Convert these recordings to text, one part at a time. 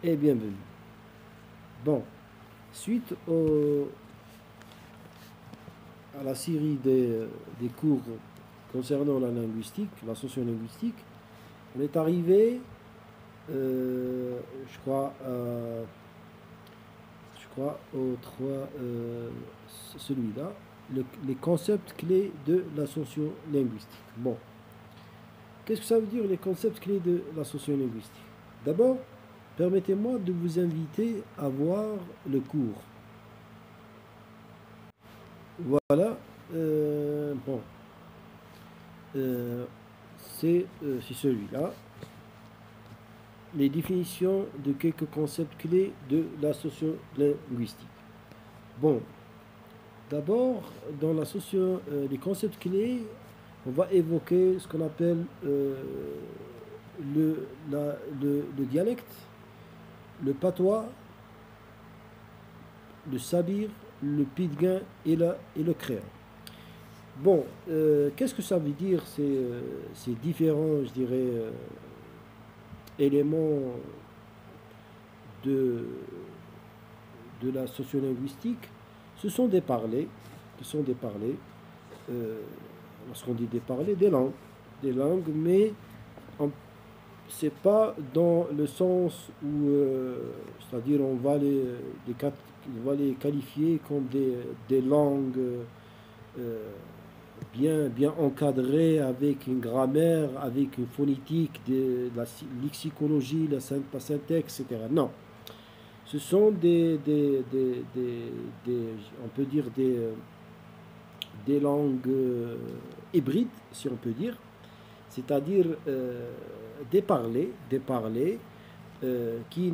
et bienvenue. Bon, suite à la série des cours concernant la linguistique, la sociolinguistique, on est arrivé, je crois, au celui-là, les concepts clés de la sociolinguistique. Bon, qu'est-ce que ça veut dire les concepts clés de la sociolinguistique? D'abord, permettez-moi de vous inviter à voir le cours. Voilà. Bon. C'est celui-là. Les définitions de quelques concepts clés de la sociolinguistique. Bon. D'abord, dans les concepts clés, on va évoquer ce qu'on appelle le dialecte, le patois, le sabir, le pidgin et le créole. Bon, qu'est-ce que ça veut dire ces différents, je dirais, éléments de la sociolinguistique? Ce sont des parlers, lorsqu'on dit des parlers, des langues, mais c'est pas dans le sens où, c'est-à-dire on va les qualifier comme des langues bien encadrées, avec une grammaire, avec une phonétique, la lexicologie, la syntaxe, etc. Non. Ce sont on peut dire des langues hybrides, si on peut dire, c'est-à-dire des parlers qui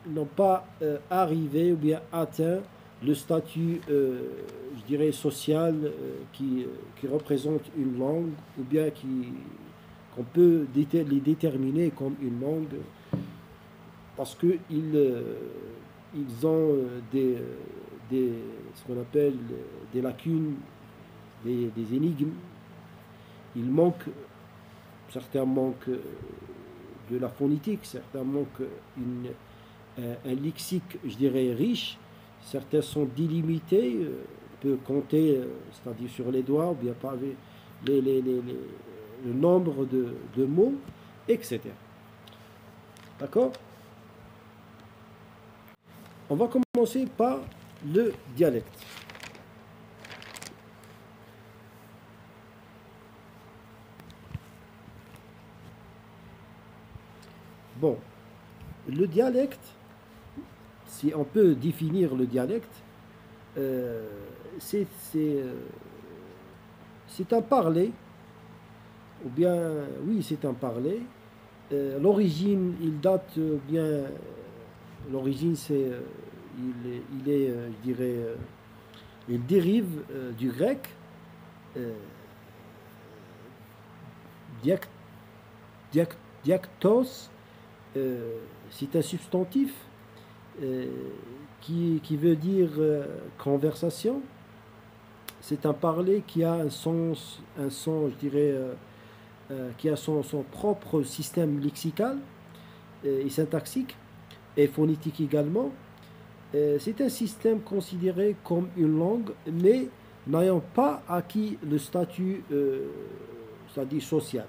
n'ont pas arrivé ou bien atteint le statut, je dirais, social qui représente une langue, ou bien qu'on peut les déterminer comme une langue, parce qu'ils ont ce qu'on appelle des lacunes, des énigmes. Certains manquent de la phonétique, certains manquent un lexique, je dirais, riche. Certains sont délimités, on peut compter, c'est-à-dire sur les doigts, ou bien par le nombre de mots, etc. D'accord? On va commencer par le dialecte. Bon, le dialecte, si on peut définir le dialecte, c'est un parler, ou bien, oui, c'est un parler. L'origine, l'origine, je dirais, il dérive du grec, diaktos, c'est un substantif qui veut dire conversation. C'est un parler qui a un son, je dirais, qui a son propre système lexical et syntaxique et phonétique également. C'est un système considéré comme une langue, mais n'ayant pas acquis le statut, c'est-à-dire social.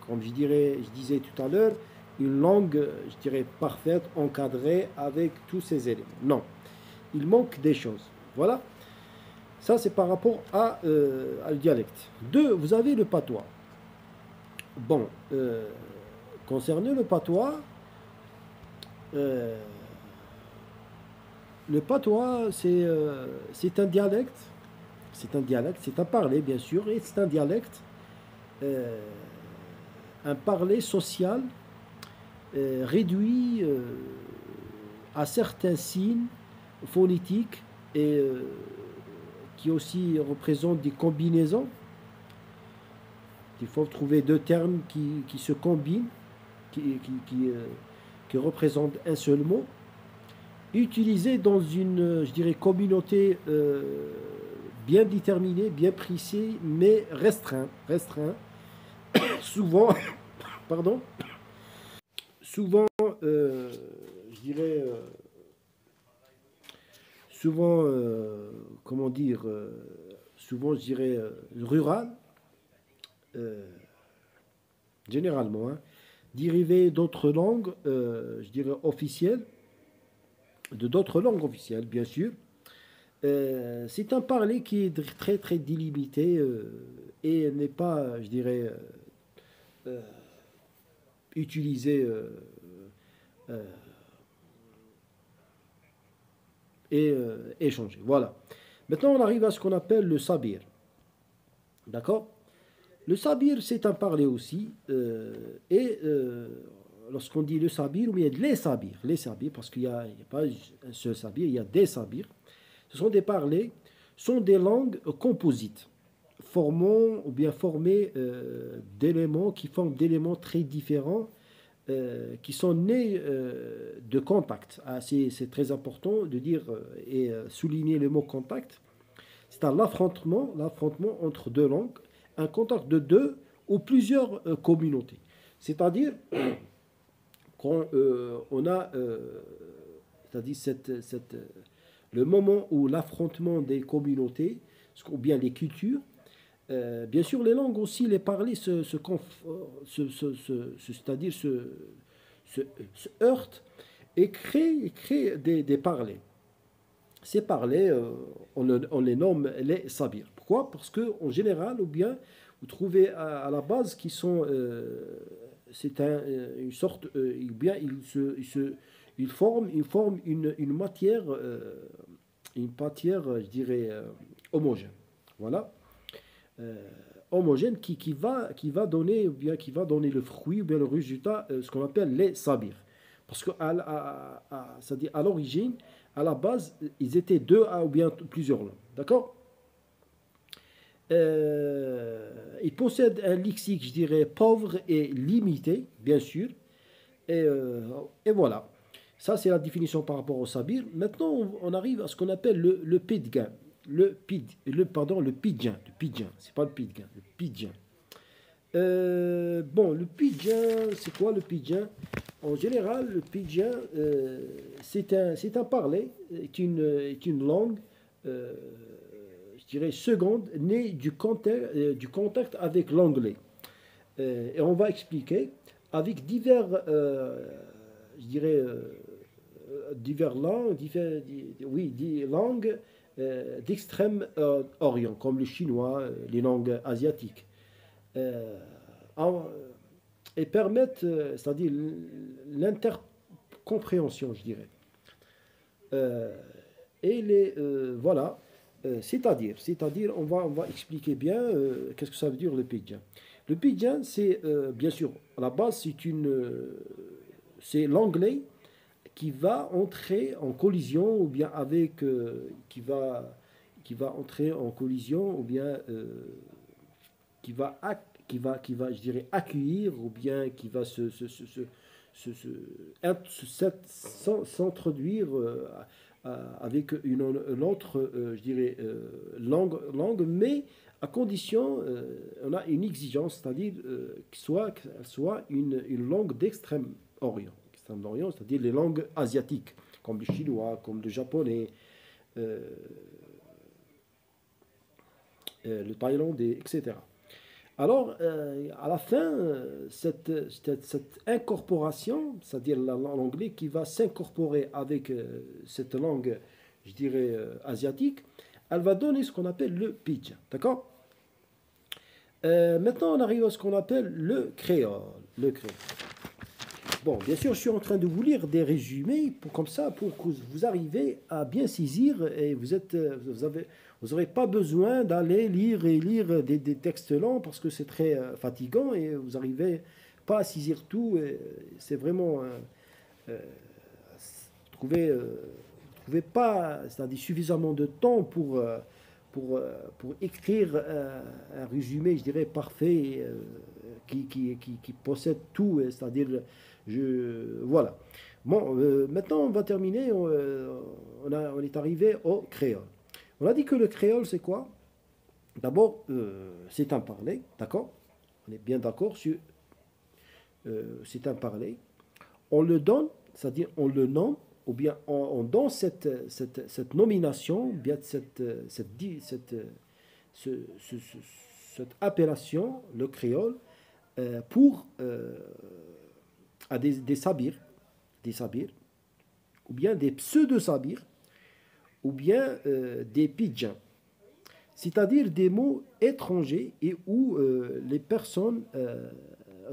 Comme je disais tout à l'heure, une langue, je dirais, parfaite, encadrée, avec tous ces éléments. Non, il manque des choses. Voilà. Ça, c'est par rapport à le dialecte. 2, vous avez le patois. Bon, concernant le patois, c'est un dialecte. C'est un parler, bien sûr, et c'est un dialecte. Un parler social réduit à certains signes phonétiques et qui aussi représentent des combinaisons. Il faut trouver deux termes qui se combinent, qui représentent un seul mot, utilisés dans une, je dirais, communauté bien déterminée, bien précise, mais restreint. Souvent, pardon, souvent, je dirais, souvent, comment dire, souvent, je dirais, rural, euh, généralement, hein, dérivé d'autres langues, je dirais officielles, de d'autres langues officielles, bien sûr. C'est un parler qui est très très délimité et n'est pas, je dirais, euh, utilisé euh, et échangé. Voilà. Maintenant, on arrive à ce qu'on appelle le sabir. D'accord? Le sabir, c'est un parler aussi. Et lorsqu'on dit le sabir, ou bien les sabirs, parce qu'il y a pas un seul sabir, il y a des sabirs. Ce sont des parlers, sont des langues composites, formant ou bien formées d'éléments qui forment d'éléments très différents, qui sont nés de contact. Ah, c'est très important de dire et souligner le mot contact. C'est un l'affrontement entre deux langues, un contact de deux ou plusieurs communautés. C'est-à-dire quand on a, c'est-à-dire le moment où l'affrontement des communautés, ou bien les cultures, bien sûr les langues aussi, les parler c'est-à-dire se, se heurtent et créent des parlers. Ces parlers, on les nomme les sabirs. Pourquoi? Parce qu'en général, ou bien, vous trouvez à la base qui sont, c'est une sorte, ou bien ils forment une matière, je dirais, homogène. Voilà. Euh, Homogène qui va donner, ou bien qui va donner le fruit, ou bien le résultat, ce qu'on appelle les sabirs. Parce que c'est-à-dire à l'origine, à la base, ils étaient deux ou bien plusieurs langues. D'accord? Ils possèdent un lexique, je dirais, pauvre et limité, bien sûr. Et, euh, et voilà. Ça, c'est la définition par rapport au sabir. Maintenant, on arrive à ce qu'on appelle le pidgin. Pardon, le pidgin. Le pidgin, c'est pas le pidgin, le pidgin. Bon, le pidgin, c'est quoi le pidgin? En général, le pidgin, c'est un parler, est une langue, euh, je dirais, seconde, née du contact avec l'anglais. Et on va expliquer avec je dirais, divers langues, oui, des langues d'extrême orient, comme le chinois, les langues asiatiques. Euh, en- et permettent, c'est-à-dire l'intercompréhension, je dirais. Euh, voilà, c'est-à-dire, on va expliquer bien qu'est-ce que ça veut dire le pidgin. Le pidgin, c'est bien sûr, à la base, c'est l'anglais qui va entrer en collision ou bien qui va entrer en collision ou bien je dirais, accueillir ou bien qui va s'introduire avec une autre, je dirais, langue, mais à condition, on a une exigence, c'est-à-dire qu'elle soit une langue d'Extrême-Orient. Extrême-Orient, c'est-à-dire les langues asiatiques, comme le chinois, comme le japonais, euh, le thaïlandais, etc. Alors, à la fin, cette incorporation, c'est-à-dire l'anglais qui va s'incorporer avec cette langue, je dirais, asiatique, elle va donner ce qu'on appelle le pidgin. D'accord? Maintenant, on arrive à ce qu'on appelle le créole. Le créole. Bon, bien sûr, je suis en train de vous lire des résumés comme ça, pour que vous arrivez à bien saisir et vous n'aurez pas besoin d'aller lire et lire des textes longs parce que c'est très fatigant et vous n'arrivez pas à saisir tout. C'est vraiment, euh, vous trouvez pas, c'est-à-dire suffisamment de temps pour écrire un résumé, je dirais, parfait, qui possède tout, c'est-à-dire, voilà. Bon, maintenant, on va terminer, on est arrivé au créole. On a dit que le créole, c'est quoi? D'abord, c'est un parler, d'accord? On est bien d'accord sur, c'est un parler. on le donne, c'est-à-dire on le nomme, ou bien on donne cette nomination, ou bien ce- ce- ce- cette appellation, le créole, pour à des sabirs, ou bien des pseudo-sabirs, ou bien des pidgins, c'est-à-dire des mots étrangers et où les personnes,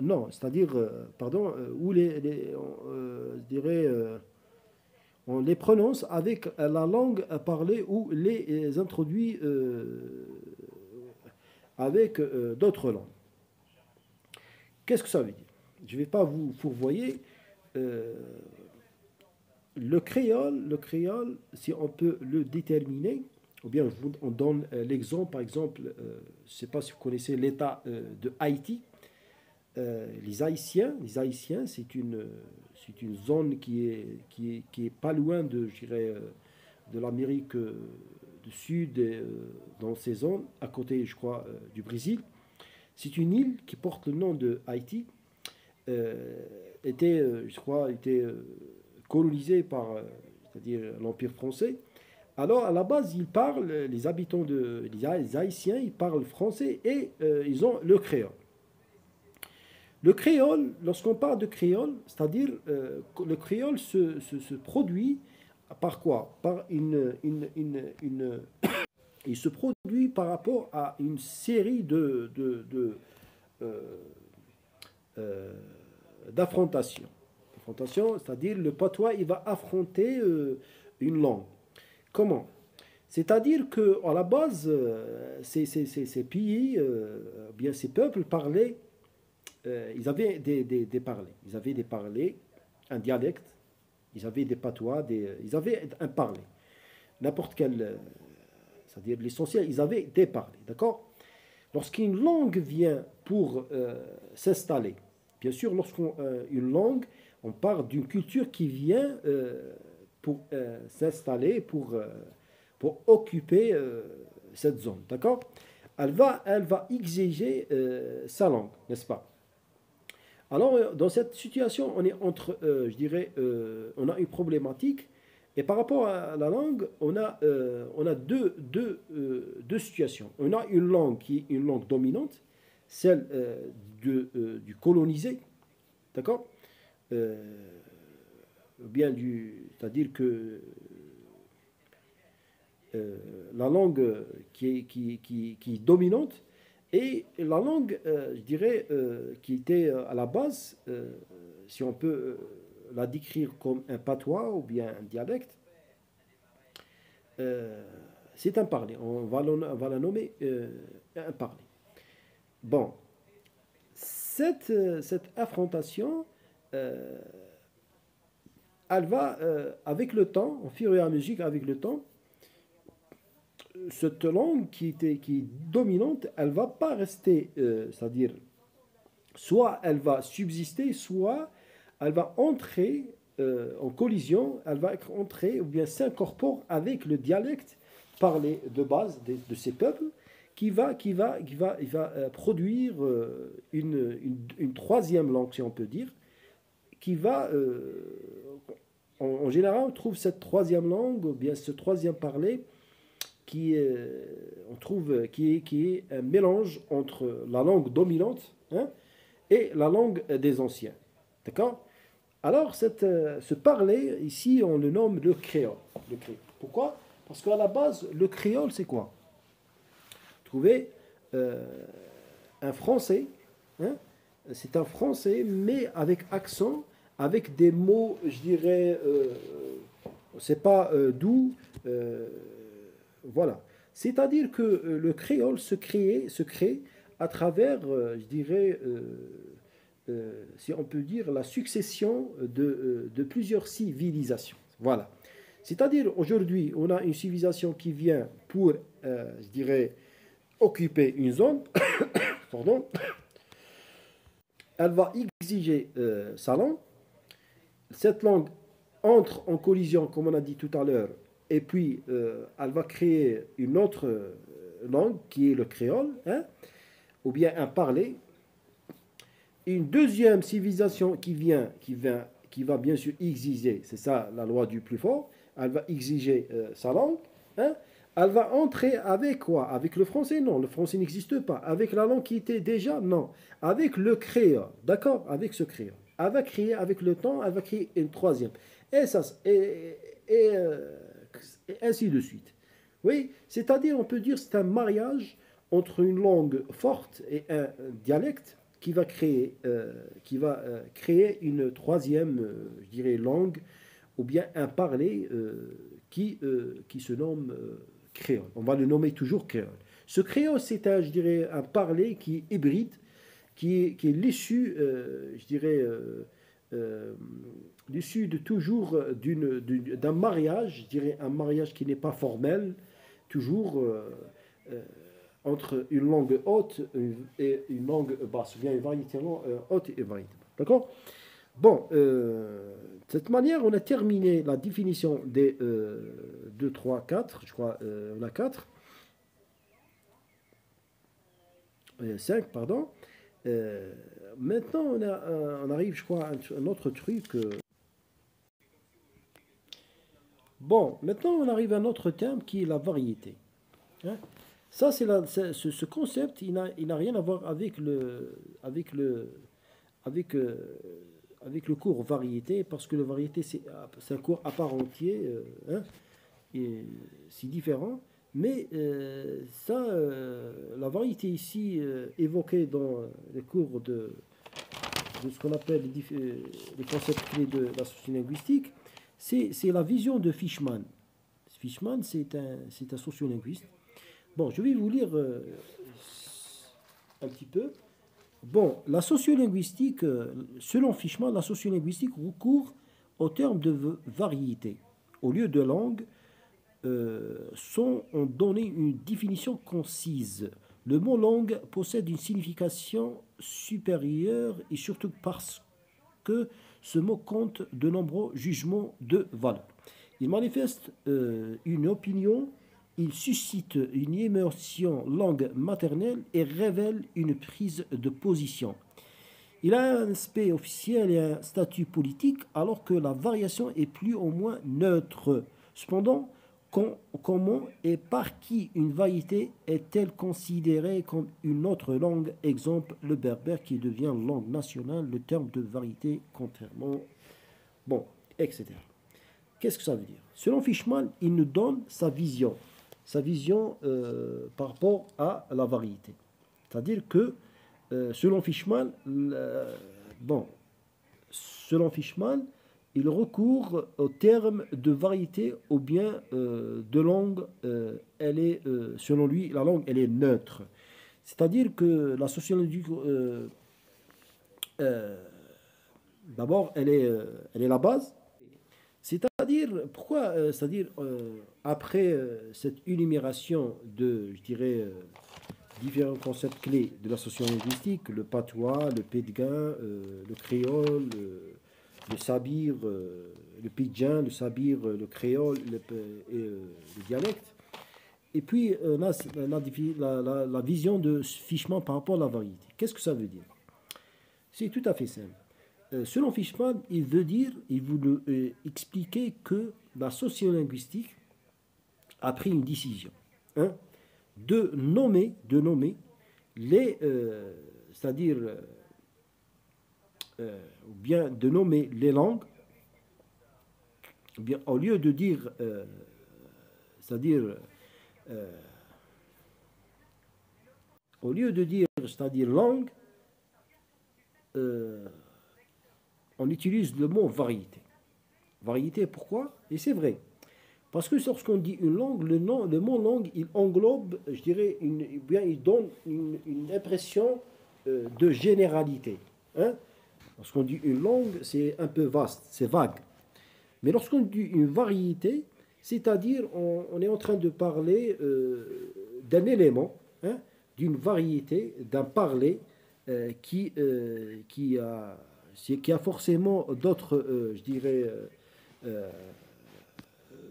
non, c'est-à-dire, pardon, où je dirais, on les prononce avec la langue parlée ou les introduit avec d'autres langues. Qu'est-ce que ça veut dire? Je ne vais pas vous fourvoyer. euh, le créole, si on peut le déterminer, ou bien on donne l'exemple, par exemple, je ne sais pas si vous connaissez l'État de Haïti. Les Haïtiens, c'est une zone qui est pas loin de, je dirais, de l'Amérique du Sud, dans ces zones, à côté, je crois, du Brésil. C'est une île qui porte le nom de Haïti, euh, je crois, était colonisée par, c'est-à-dire l'Empire français. Alors, à la base, les habitants les Haïtiens, ils parlent français et ils ont le créole. Le créole, lorsqu'on parle de créole, c'est-à-dire le créole se produit par quoi? Il se produit par rapport à une série euh, euh, d'affrontations. C'est-à-dire le patois, il va affronter une langue. Comment? C'est-à-dire qu'à la base, ces pays, bien ces peuples parlaient, ils avaient des parlers. Ils avaient des parlers, un dialecte, ils avaient des patois, ils avaient un parler. N'importe quel, c'est-à-dire l'essentiel, ils avaient des parlers, d'accord? Lorsqu'une langue vient pour s'installer, bien sûr, lorsqu'une langue, on parle d'une culture qui vient pour s'installer, pour occuper cette zone, d'accord? Elle va exiger sa langue, n'est-ce pas? Alors, dans cette situation, on est entre, je dirais, on a une problématique. Et par rapport à la langue, on a deux situations. On a une langue qui est une langue dominante, celle du colonisé, d'accord? Euh, c'est-à-dire que euh, la langue qui est dominante et la langue, je dirais, qui était à la base, si on peut la décrire comme un patois ou bien un dialecte, euh, c'est un parler. On va la nommer un parler. Bon, cette affrontation, euh, elle va, avec le temps, au fur et à mesure, avec le temps, cette langue qui est dominante, elle va pas rester, c'est-à-dire, soit elle va subsister, soit elle va entrer en collision, elle va être entrée ou bien s'incorpore avec le dialecte parlé de base de ces peuples qui va produire une troisième langue, si on peut dire, qui va, en général, on trouve cette troisième langue, ou bien ce troisième parler, on trouve qui est un mélange entre la langue dominante, hein, et la langue des anciens. D'accord? Alors, ce parler, ici, on le nomme le créole. Le créole. Pourquoi? Parce qu'à la base, le créole, c'est quoi? Trouver euh, un français, hein, c'est un français, mais avec accent, avec des mots, je dirais, c'est pas doux, euh, voilà. C'est-à-dire que le créole se crée à travers, je dirais, si on peut dire, la succession de plusieurs civilisations. Voilà. C'est-à-dire, aujourd'hui, on a une civilisation qui vient pour, je dirais, occuper une zone, pardon, elle va exiger sa langue. Cette langue entre en collision, comme on a dit tout à l'heure, et puis elle va créer une autre langue qui est le créole, hein, ou bien un parler. Une deuxième civilisation qui va bien sûr exiger, c'est ça la loi du plus fort, elle va exiger sa langue, hein, elle va entrer avec quoi? Avec le français? Non, le français n'existe pas. Avec la langue qui était déjà? Non. Avec le créole, d'accord? Avec ce créole. Elle va créer avec le temps, elle va créer une troisième. Et, ça, et, euh, et ainsi de suite. Oui, c'est-à-dire, on peut dire, c'est un mariage entre une langue forte et un dialecte qui va créer une troisième, je dirais, langue, ou bien un parler qui se nomme créole. On va le nommer toujours créole. Ce créole, c'est un, je dirais, un parler qui est hybride, qui est l'issue, je dirais, euh, l'issue de toujours d'un mariage, je dirais un mariage qui n'est pas formel, toujours euh, entre une langue haute et une langue basse, ou bien une variété haute et variété basse. D'accord? Bon, de cette manière, on a terminé la définition des 2, 3, 4, je crois, on a 4, 5, pardon. Euh, Maintenant, on arrive, je crois, à un autre truc. Bon, maintenant, on arrive à un autre terme qui est la variété. Hein. Ça, ce concept, il n'a rien à voir avec le, avec, euh, avec le cours variété, parce que le variété, c'est un cours à part entier, hein, et c'est différent. Mais la variété ici évoquée dans les cours de ce qu'on appelle les concepts clés de la sociolinguistique, c'est la vision de Fishman. Fishman, c'est un sociolinguiste. Bon, je vais vous lire un petit peu. Bon, la sociolinguistique, selon Fishman, la sociolinguistique recourt au terme de variété. Au lieu de langue, sont ont donné une définition concise. Le mot langue possède une signification supérieure et surtout parce que ce mot compte de nombreux jugements de valeur. Il manifeste une opinion, il suscite une émotion langue maternelle et révèle une prise de position. Il a un aspect officiel et un statut politique alors que la variation est plus ou moins neutre. Cependant, comment et par qui une variété est-elle considérée comme une autre langue? Exemple, le berbère qui devient langue nationale, le terme de variété contrairement, bon, etc. Qu'est-ce que ça veut dire? Selon Fishman, il nous donne sa vision par rapport à la variété. C'est-à-dire que, selon Fishman, bon, selon Fishman, il recourt au terme de variété ou bien de langue, elle est, selon lui, la langue, elle est neutre. C'est-à-dire que la sociologie, euh, d'abord, elle est la base. C'est-à-dire, pourquoi, c'est-à-dire, après cette énumération de, je dirais, différents concepts clés de la sociolinguistique, le patois, le pédguin, le créole, le sabir, le pidgin, le sabir, le créole le dialecte. Et puis, on a la vision de Fishman par rapport à la variété. Qu'est-ce que ça veut dire? C'est tout à fait simple. Selon Fishman, il veut expliquer que la sociolinguistique a pris une décision, hein, de nommer les, c'est-à-dire, ou bien de nommer les langues, ou bien au lieu de dire, c'est-à-dire, euh, au lieu de dire, c'est-à-dire langue, euh, on utilise le mot variété. Variété, pourquoi? Et c'est vrai. Parce que lorsqu'on dit une langue, le mot langue, il englobe, je dirais, bien, il donne une impression de généralité. Hein? Lorsqu'on dit une langue, c'est un peu vaste, c'est vague. Mais lorsqu'on dit une variété, c'est-à-dire on est en train de parler d'un élément, hein, d'une variété, d'un parler qui a forcément d'autres, je dirais, euh,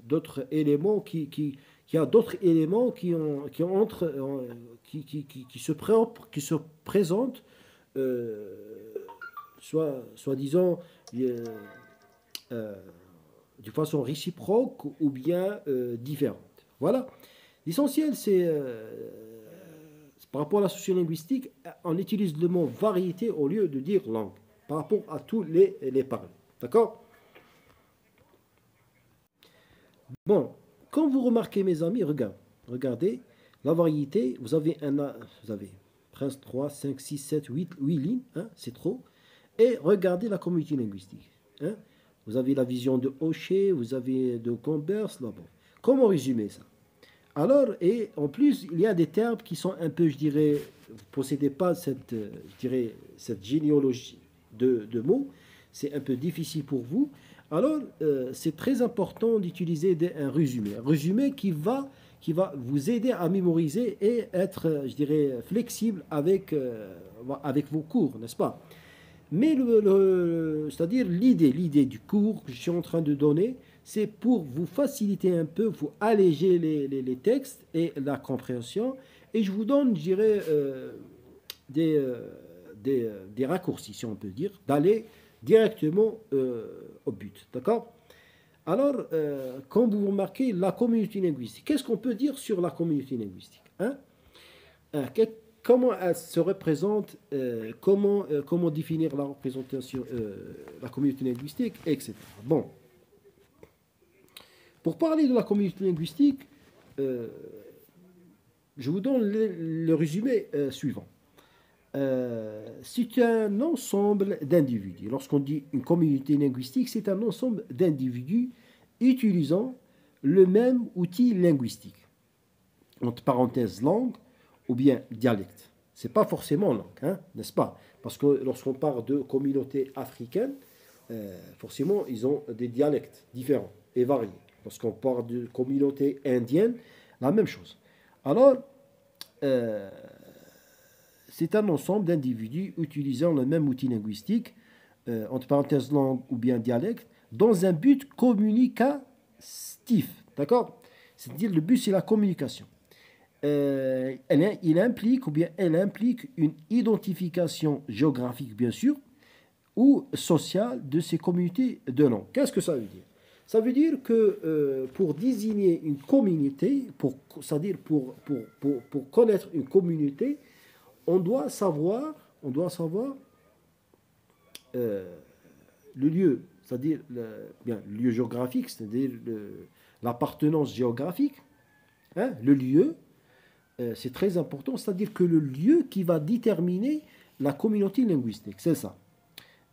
d'autres éléments qui a d'autres éléments qui entrent, qui se présentent, soi-disant, euh, de façon réciproque ou bien différente. Voilà. L'essentiel, par rapport à la sociolinguistique, on utilise le mot variété au lieu de dire langue, par rapport à tous les parlers. D'accord? Bon, quand vous remarquez, mes amis, regardez, la variété, vous avez presque 3, 5, 6, 7, 8 lignes, hein, c'est trop. Et regardez la communauté linguistique. Hein. Vous avez la vision de Hocher, vous avez de Convers, là, bon. Comment résumer ça? Alors, et en plus, il y a des termes qui sont un peu, je dirais, vous ne possédez pas je dirais, cette généalogie de mots, c'est un peu difficile pour vous. Alors, c'est très important d'utiliser un résumé qui va vous aider à mémoriser et être, je dirais, flexible avec vos cours, n'est-ce pas? Mais c'est-à-dire l'idée du cours que je suis en train de donner, c'est pour vous faciliter un peu, vous alléger les textes et la compréhension. Et je vous donne, je dirais, des, euh, des raccourcis, si on peut dire, d'aller directement au but. D'accord? Alors, quand vous remarquez la communauté linguistique, qu'est-ce qu'on peut dire sur la communauté linguistique? Hein? Comment elle se représente, comment définir la représentation, la communauté linguistique, etc. Bon, pour parler de la communauté linguistique, euh, je vous donne le résumé suivant. C'est un ensemble d'individus. Lorsqu'on dit une communauté linguistique, c'est un ensemble d'individus utilisant le même outil linguistique, entre parenthèses langue ou bien dialecte. C'est pas forcément langue, hein, n'est-ce pas? Parce que lorsqu'on parle de communautés africaines, forcément, ils ont des dialectes différents et variés. Lorsqu'on parle de communauté indienne, la même chose. Alors, euh, c'est un ensemble d'individus utilisant le même outil linguistique, entre parenthèses langue ou bien dialecte, dans un but communicatif. D'accord? C'est-à-dire le but, c'est la communication. Il implique ou bien elle implique une identification géographique, bien sûr, ou sociale de ces communautés de langue. Qu'est-ce que ça veut dire? Ça veut dire que pour désigner une communauté, c'est-à-dire pour connaître une communauté, on doit savoir euh, le lieu, c'est-à-dire bien, le lieu géographique, c'est-à-dire l'appartenance géographique, hein, le lieu, c'est très important, c'est-à-dire que le lieu qui va déterminer la communauté linguistique, c'est ça.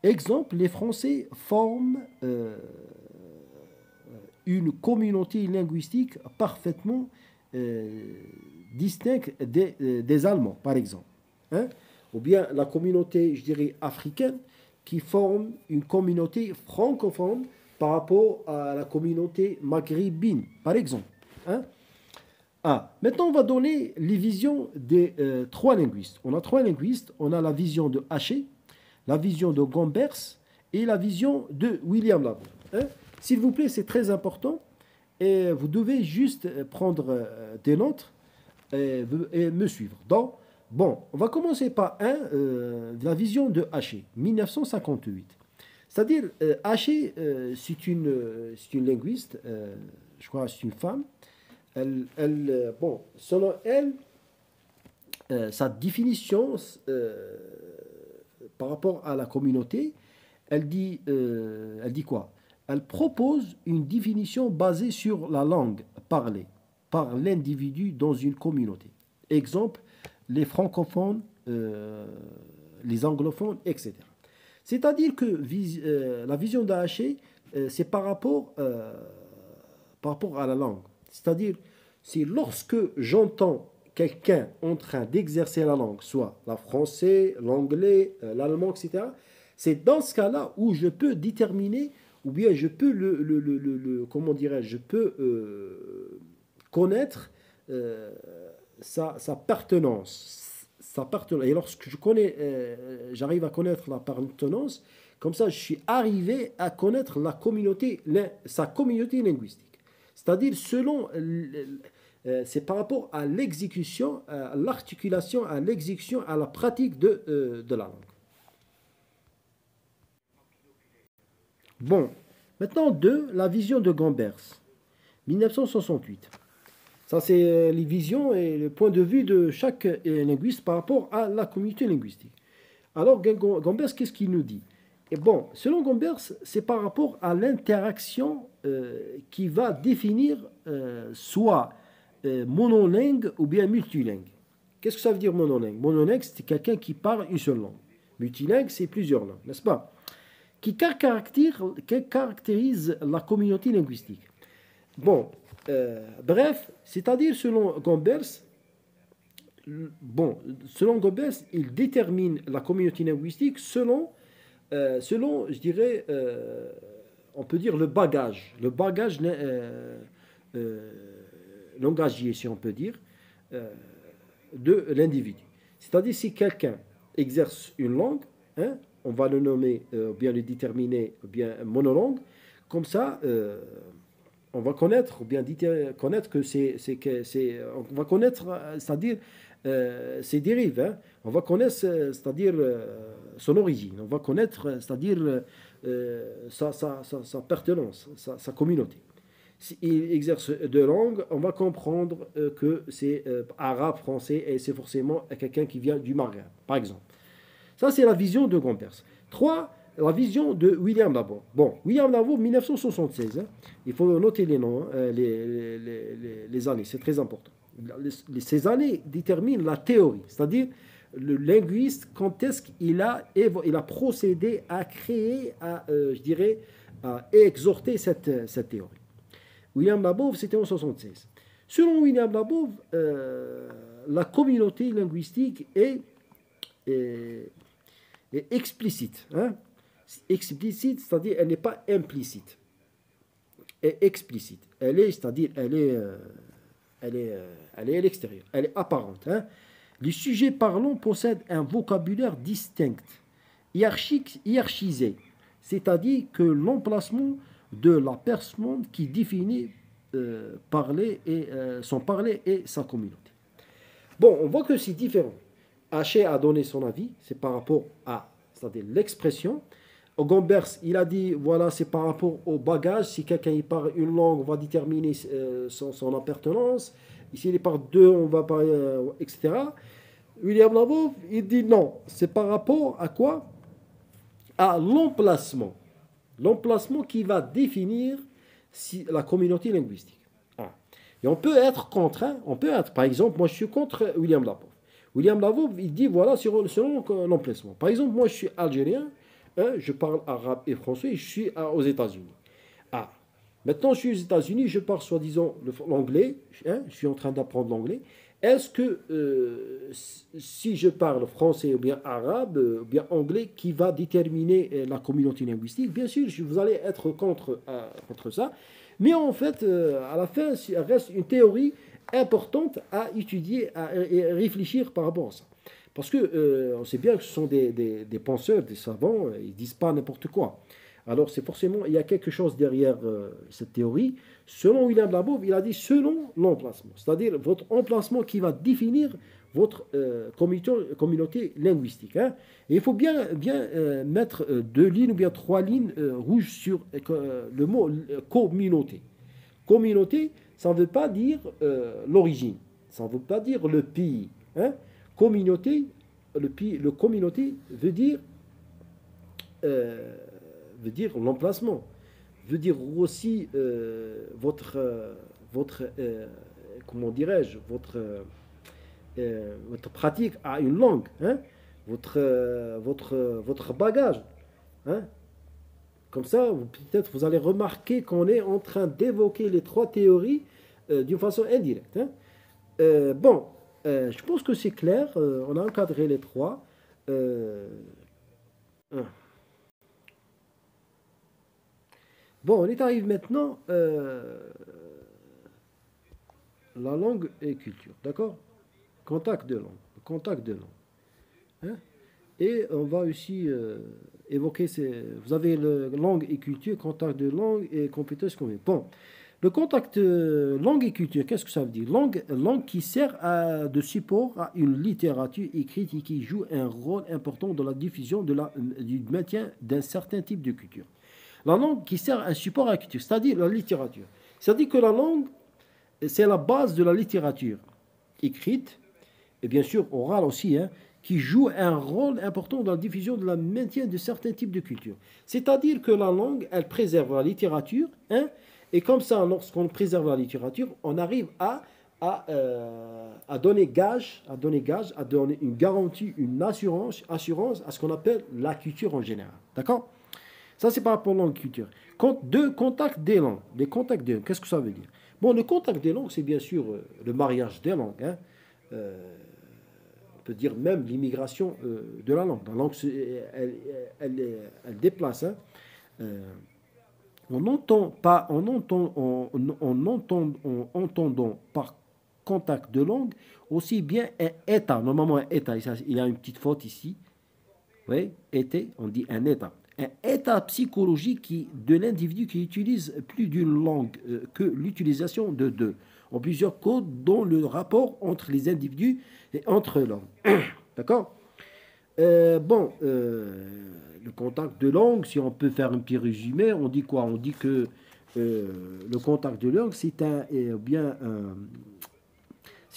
Exemple, les Français forment une communauté linguistique parfaitement euh, distincte des Allemands, par exemple. Hein? Ou bien la communauté, je dirais, africaine, qui forme une communauté francophone par rapport à la communauté maghrébine, par exemple. Hein? Ah, maintenant, on va donner les visions des trois linguistes. On a trois linguistes. On a la vision de Haché, la vision de Gombers et la vision de William Labov. Hein? S'il vous plaît, c'est très important. Et vous devez juste prendre des notes et me suivre. Donc, bon, on va commencer par la vision de Haché, 1958. C'est-à-dire, Haché, c'est une linguiste, je crois que c'est une femme. Bon, selon elle, sa définition par rapport à la communauté, elle dit quoi? Elle propose une définition basée sur la langue parlée par l'individu dans une communauté. Exemple, les francophones, les anglophones, etc. C'est-à-dire que la vision d'Aché, c'est par rapport à la langue. C'est-à-dire, c'est lorsque j'entends quelqu'un en train d'exercer la langue, soit le français, l'anglais, l'allemand, etc., c'est dans ce cas-là où je peux déterminer, ou bien je peux comment dirais-je, je peux connaître sa pertenance. Et lorsque j'arrive à connaître la pertenance, comme ça, je suis arrivé à connaître sa communauté linguistique. C'est-à-dire, c'est par rapport à l'exécution, à l'articulation, à l'exécution, à la pratique de la langue. Bon, Maintenant, 2, la vision de Gambers, 1968. Ça, c'est les visions et le point de vue de chaque linguiste par rapport à la communauté linguistique. Alors, Gambers, qu'est-ce qu'il nous dit? Et bon, selon Gambers, c'est par rapport à l'interaction qui va définir soit monolingue ou bien multilingue. Qu'est-ce que ça veut dire monolingue? Monolingue, c'est quelqu'un qui parle une seule langue. Multilingue, c'est plusieurs langues, n'est-ce pas? Qui caractérise la communauté linguistique. Bon, bref, c'est-à-dire selon Gambers, selon Gambers, il détermine la communauté linguistique selon, je dirais, on peut dire le bagage langagier, si on peut dire, de l'individu. C'est-à-dire si quelqu'un exerce une langue, hein, on va le nommer, ou bien le déterminer, ou bien monolangue, comme ça, on va connaître, ou bien connaître que on va connaître, c'est-à-dire ses dérives, hein. On va connaître, c'est-à-dire son origine, on va connaître, c'est-à-dire sa pertenance, sa communauté. S'il exerce deux langues, on va comprendre que c'est arabe, français, et c'est forcément quelqu'un qui vient du Maghreb, par exemple. Ça, c'est la vision de Gambers. 3, la vision de William Labov. Bon, William Labov, 1976. Hein, il faut noter les noms, hein, les années, c'est très important. Ces années déterminent la théorie, c'est-à-dire le linguiste, quand est-ce qu'il a procédé à créer, je dirais, à exhorter cette théorie. William Labov, c'était en 1976. Selon William Labov, la communauté linguistique est explicite. Hein? Explicite, c'est-à-dire elle n'est pas implicite. Et explicite. Elle est, c'est-à-dire elle est à l'extérieur. Elle est apparente. Hein? Les sujets parlants possèdent un vocabulaire distinct, hiérarchisé, c'est-à-dire que l'emplacement de la personne qui définit son parler et sa communauté. Bon, on voit que c'est différent. Haché a donné son avis, c'est par rapport à, c'est-à-dire l'expression. Gambers, il a dit, voilà, c'est par rapport au bagage. Si quelqu'un il parle une langue, on va déterminer son appartenance. Ici, il parle deux, on va parler, etc. William Labov, il dit non, c'est par rapport à quoi? À l'emplacement. L'emplacement qui va définir la communauté linguistique. Ah. Et on peut être contre, hein, par exemple, moi je suis contre William Labov. William Labov, il dit, voilà, selon l'emplacement. Par exemple, moi je suis algérien, hein, je parle arabe et français, et je suis aux États-Unis. Ah. Maintenant, je suis aux États-Unis, je parle soi-disant l'anglais, hein, je suis en train d'apprendre l'anglais. Est-ce que si je parle français ou bien arabe ou bien anglais, qui va déterminer la communauté linguistique? Bien sûr, vous allez être contre ça. Mais en fait, à la fin, il reste une théorie importante à étudier et réfléchir par rapport à ça. Parce que on sait bien que ce sont des penseurs, des savants, ils ne disent pas n'importe quoi. Alors c'est forcément, il y a quelque chose derrière cette théorie. Selon William Labov, il a dit selon l'emplacement, c'est-à-dire votre emplacement qui va définir votre communauté linguistique. Hein. Et il faut bien mettre 2 lignes ou bien 3 lignes rouges sur le mot communauté. Communauté, ça ne veut pas dire l'origine, ça ne veut pas dire le pays. Hein. Communauté, le communauté veut dire l'emplacement, veut dire aussi comment dirais-je, votre pratique à une langue, hein, votre bagage. Hein. Comme ça, peut-être vous allez remarquer qu'on est en train d'évoquer les 3 théories d'une façon indirecte. Hein. Je pense que c'est clair, on a encadré les 3. Bon, on est arrivé maintenant la langue et culture, d'accord? Contact de langue. Hein? Et on va aussi évoquer vous avez langue et culture, contact de langue et compétences communes. Bon, le contact langue et culture, qu'est-ce que ça veut dire? Langue qui sert de support à une littérature écrite et qui joue un rôle important dans la diffusion du maintien d'un certain type de culture. La langue qui sert un support à la culture, c'est-à-dire la littérature. C'est-à-dire que la langue, c'est la base de la littérature écrite, et bien sûr orale aussi, hein, qui joue un rôle important dans la diffusion de la maintien de certains types de cultures. C'est-à-dire que la langue, elle préserve la littérature, hein, et comme ça, lorsqu'on préserve la littérature, on arrive à donner gage, à donner une garantie, une assurance à ce qu'on appelle la culture en général. D'accord? Ça, c'est par rapport à la langue culture. Deux contacts des langues. Les contacts des langues, qu'est-ce que ça veut dire? Bon, le contact des langues, c'est bien sûr le mariage des langues, hein. On peut dire même l'immigration de la langue. La langue, elle déplace, hein. Euh, on n'entend pas, en entendant par contact de langue aussi bien un état. Normalement, un état, il y a une petite faute ici. Oui, été, on dit un état. Un état psychologique de l'individu qui utilise plus d'une langue que l'utilisation de deux, en plusieurs codes dont le rapport entre les individus et entre langues. D'accord? Le contact de langue, si on peut faire un petit résumé, on dit quoi? On dit que le contact de langue, c'est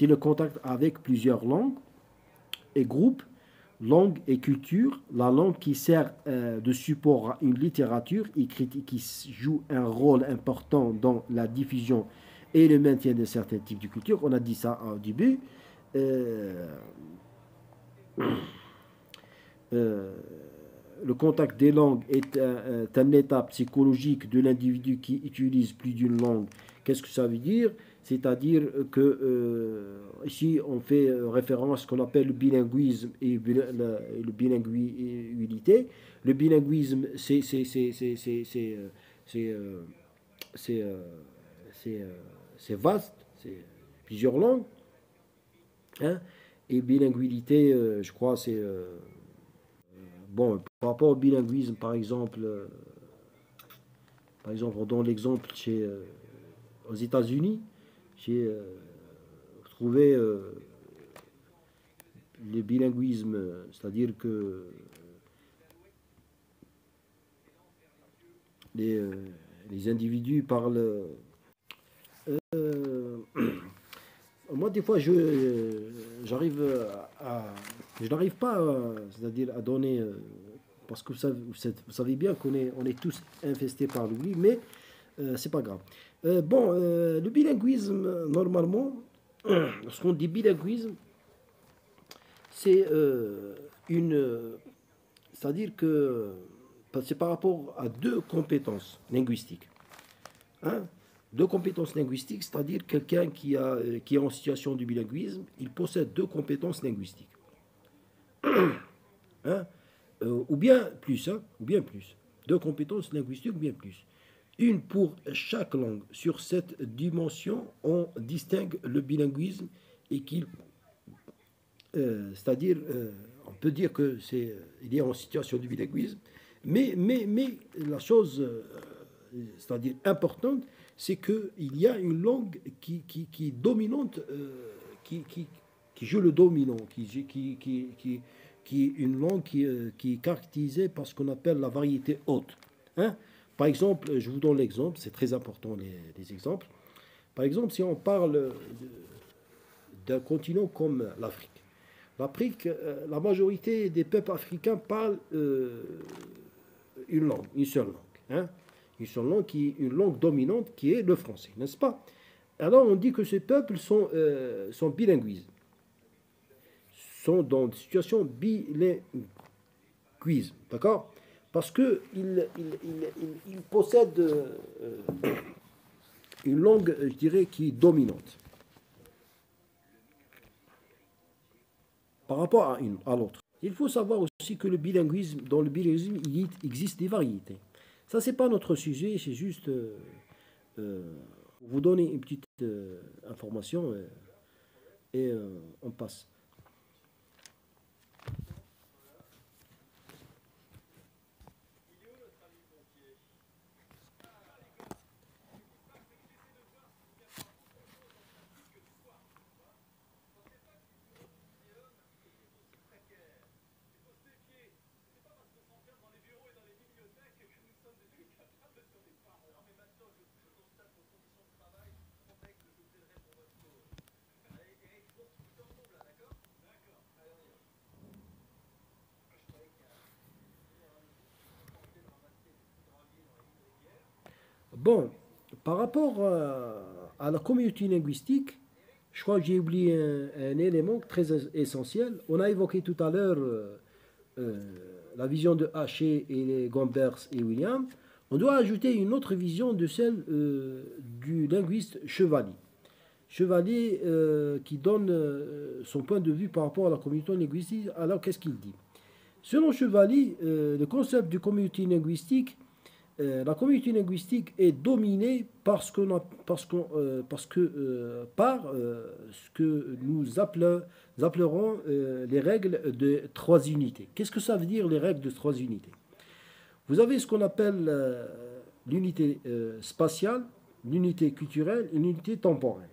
le contact avec plusieurs langues et groupes, langue et culture, la langue qui sert de support à une littérature écrite et qui joue un rôle important dans la diffusion et le maintien de certains types de cultures. On a dit ça au début. Euh, euh, le contact des langues est un état psychologique de l'individu qui utilise plus d'une langue. Qu'est-ce que ça veut dire? C'est-à-dire que ici on fait référence à ce qu'on appelle le bilinguisme et le bilingualité. Le bilinguisme, c'est, euh, c'est vaste, c'est plusieurs langues, hein. Et bilingualité, je crois, c'est bon, par rapport au bilinguisme, par exemple, on donne l'exemple aux États-Unis, j'ai trouvé le bilinguisme, c'est-à-dire que les, euh, les individus parlent. euh, Moi, des fois, j'arrive je n'arrive pas, c'est-à-dire à donner, parce que vous savez bien on est tous infestés par l'oubli, mais c'est pas grave. Le bilinguisme, normalement, lorsqu'on dit bilinguisme, c'est c'est-à-dire que c'est par rapport à deux compétences linguistiques, hein. Deux compétences linguistiques, c'est-à-dire quelqu'un qui est en situation de bilinguisme, il possède deux compétences linguistiques, hein. Ou bien plus, hein, ou bien plus. Deux compétences linguistiques ou bien plus. Une pour chaque langue. Sur cette dimension, on distingue le bilinguisme et c'est-à-dire, on peut dire que il est en situation de bilinguisme, mais la chose, c'est-à-dire importante, c'est qu'il y a une langue qui est dominante, qui joue le dominant, qui est une langue qui est caractérisée par ce qu'on appelle la variété haute, hein. Par exemple, je vous donne l'exemple, c'est très important les exemples. Par exemple, si on parle d'un continent comme l'Afrique. L'Afrique, la majorité des peuples africains parlent une langue, une seule langue, hein. Une seule langue qui est une langue dominante qui est le français, n'est-ce pas? Alors on dit que ces peuples sont bilinguisés, sont dans une situation bilinguisme, d'accord? Parce qu'ils possèdent une langue, je dirais, qui est dominante par rapport à l'autre. Il faut savoir aussi que dans le bilinguisme, il existe des variétés. Ça, c'est pas notre sujet, c'est juste vous donner une petite information et on passe. Bon, par rapport à la communauté linguistique, je crois que j'ai oublié un élément très essentiel. On a évoqué tout à l'heure la vision de Haché et Gombers et William. On doit ajouter une autre vision de celle du linguiste Chevalier. Chevalier qui donne son point de vue par rapport à la communauté linguistique. Alors, qu'est-ce qu'il dit? Selon Chevalier, le concept de communauté linguistique, la communauté linguistique est dominée par ce que nous appellerons les règles de trois unités. Qu'est-ce que ça veut dire les règles de trois unités? Vous avez ce qu'on appelle l'unité spatiale, l'unité culturelle et l'unité temporelle.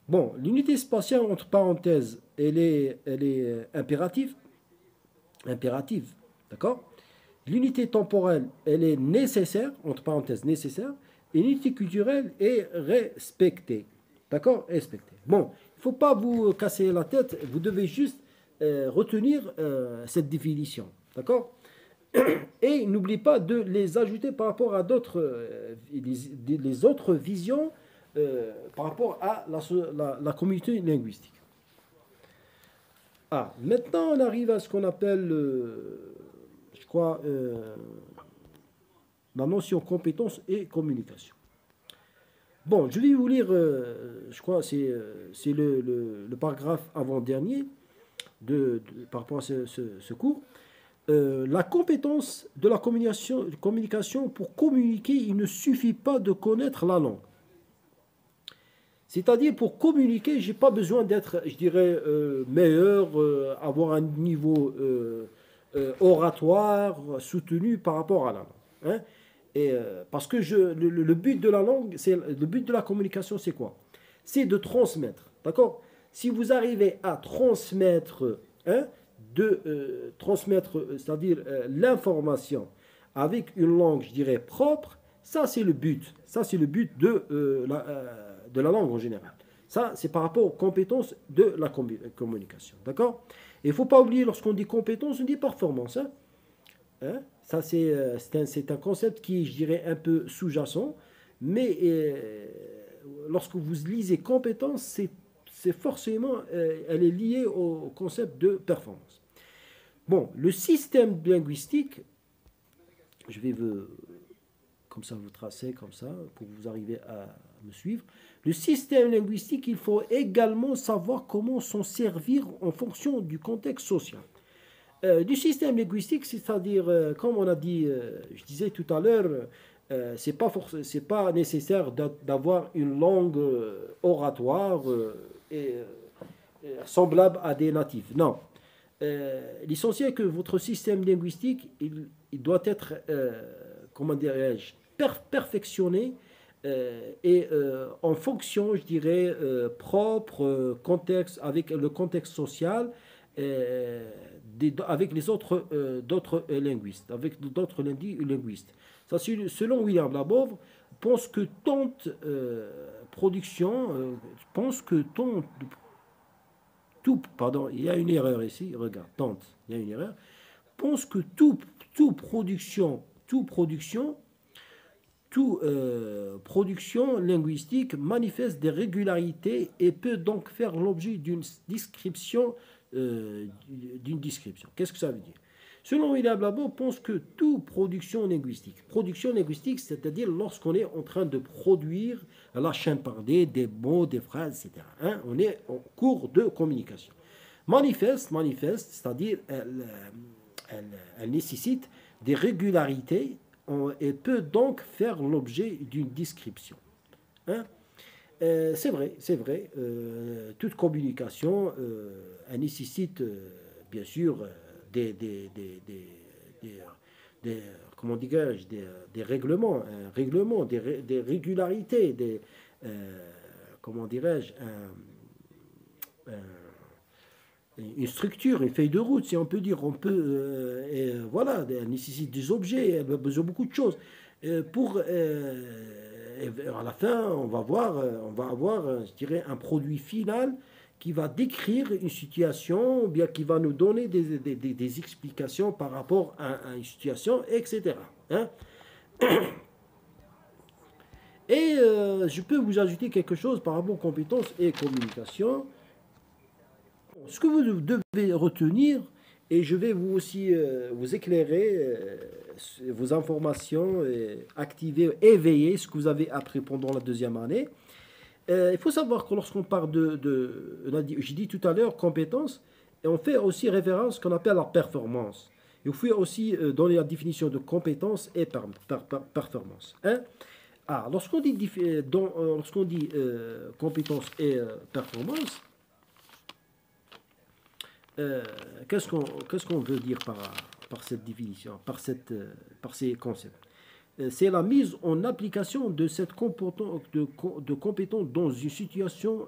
Bon, l'unité spatiale, entre parenthèses, elle est impérative, d'accord? L'unité temporelle, elle est nécessaire, entre parenthèses nécessaire, et l'unité culturelle est respectée, d'accord? Respectée. Bon, il ne faut pas vous casser la tête, vous devez juste retenir cette définition, d'accord? Et n'oubliez pas de les ajouter par rapport à d'autres, les autres visions par rapport à la communauté linguistique. Ah, maintenant on arrive à ce qu'on appelle, je crois, la notion compétence et communication. Bon, je vais vous lire, je crois, c'est le paragraphe avant-dernier par rapport à ce cours. La compétence de la communication, pour communiquer, il ne suffit pas de connaître la langue. C'est-à-dire, pour communiquer, je n'ai pas besoin d'être, je dirais, meilleur, avoir un niveau oratoire soutenu par rapport à la langue. Hein. Parce que le but de la langue, le but de la communication, c'est quoi? C'est de transmettre. D'accord? Si vous arrivez à transmettre, c'est-à-dire l'information avec une langue, je dirais, propre, ça c'est le but. Ça c'est le but de la langue en général. Ça, c'est par rapport aux compétences de la communication. D'accord? Et il ne faut pas oublier, lorsqu'on dit compétence, on dit performance. Ça, c'est un concept qui, je dirais, un peu sous-jacent. Mais lorsque vous lisez compétence, c'est forcément, elle est liée au concept de performance. Bon, le système linguistique, je vais comme ça vous tracer, comme ça, pour vous arriver à me suivre. Le système linguistique, il faut également savoir comment s'en servir en fonction du contexte social. Du système linguistique, c'est-à-dire, comme on a dit, je disais tout à l'heure, c'est pas nécessaire d'avoir une langue oratoire semblable à des natifs. Non. L'essentiel est que votre système linguistique, il doit être, comment dirais-je, perfectionné et en fonction, je dirais, propre, contexte, avec le contexte social, avec les d'autres linguistes, avec d'autres linguistes. Ça, selon William Labov, pense que pardon, il y a une erreur ici, regarde, il y a une erreur, pense que toute production linguistique manifeste des régularités et peut donc faire l'objet d'une description. Qu'est-ce que ça veut dire? Selon William Labov, pense que toute production linguistique, c'est-à-dire lorsqu'on est en train de produire la chapardée, des mots, des phrases, etc. On est en cours de communication. Manifeste, c'est-à-dire elle nécessite des régularités et peut donc faire l'objet d'une description. C'est vrai. Toute communication, elle nécessite bien sûr comment dirais-je, des règlements, des régularités, comment dirais-je, une structure, une feuille de route, si on peut dire. Voilà, elle nécessite des objets, elle a besoin de beaucoup de choses. À la fin, on va avoir, je dirais, un produit final qui va décrire une situation, ou bien qui va nous donner des explications par rapport à une situation, etc. je peux vous ajouter quelque chose par rapport aux compétences et communication. Ce que vous devez retenir, et je vais vous aussi vous éclairer vos informations, activer, éveiller ce que vous avez appris pendant la deuxième année. Il faut savoir que lorsqu'on parle j'ai dit tout à l'heure, compétences, et on fait aussi référence à ce qu'on appelle la performance. Il faut aussi donner la définition de compétence et performance. Hein? Lorsqu'on dit compétence et performance, qu'est-ce qu'on veut dire par cette définition, par ces concepts? C'est la mise en application de cette de compétence dans une situation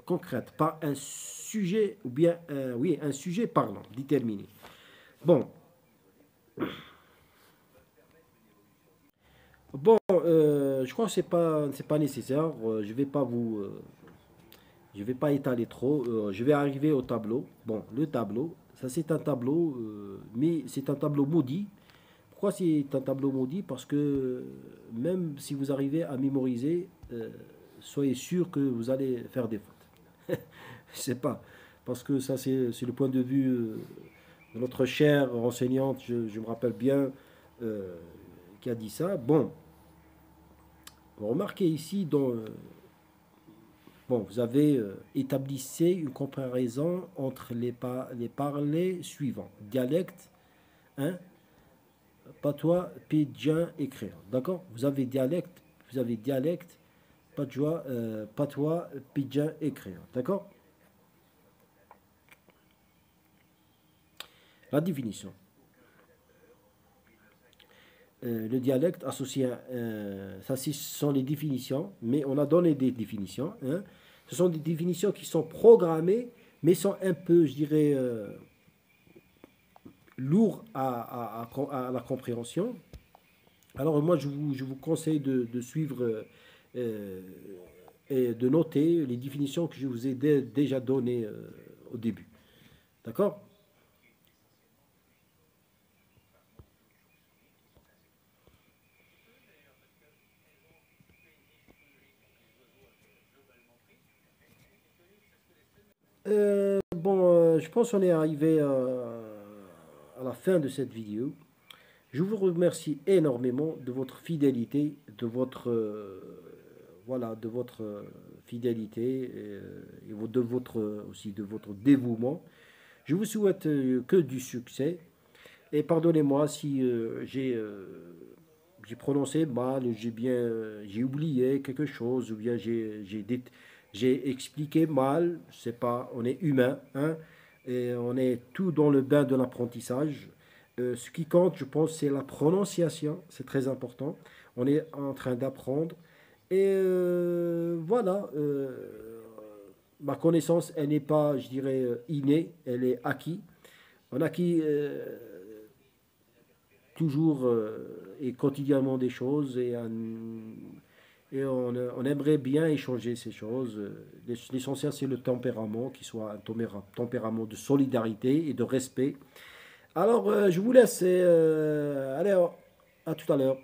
concrète, par un sujet, ou bien, oui, un sujet parlant, déterminé. Bon, je crois que c'est pas nécessaire. Je vais pas étaler trop. Je vais arriver au tableau. Bon, le tableau, ça c'est un tableau, mais c'est un tableau maudit. Pourquoi c'est un tableau maudit? Parce que même si vous arrivez à mémoriser, soyez sûr que vous allez faire des fautes. Je sais pas. Parce que ça, c'est le point de vue de notre chère enseignante, je me rappelle bien, euh, qui a dit ça. Bon, vous remarquez ici, bon, vous avez établissé une comparaison entre les parlers suivants. Dialecte, hein, patois, pidgin et créole. D'accord? Vous avez dialecte, patois, pidgin et créole. D'accord? La définition. Le dialecte associé à... ça, ce sont les définitions, mais on a donné des définitions. Hein. Ce sont des définitions qui sont programmées, mais sont un peu, je dirais, lourds à la compréhension. Alors moi, je vous conseille de suivre et de noter les définitions que je vous ai déjà données au début. D'accord? Bon, je pense qu'on est arrivé à la fin de cette vidéo. Je vous remercie énormément de votre fidélité, de votre fidélité et de votre aussi de votre dévouement. Je vous souhaite que du succès et pardonnez-moi si j'ai prononcé mal, j'ai oublié quelque chose ou bien j'ai expliqué mal. C'est pas, on est humain, hein, et on est tout dans le bain de l'apprentissage. Ce qui compte, je pense, c'est la prononciation. C'est très important. On est en train d'apprendre. Et voilà. Ma connaissance, elle n'est pas, je dirais, innée. Elle est acquise. On acquit toujours et quotidiennement des choses et on aimerait bien échanger ces choses. L'essentiel, c'est le tempérament, qui soit un tempérament de solidarité et de respect. Alors, je vous laisse. Allez, à tout à l'heure.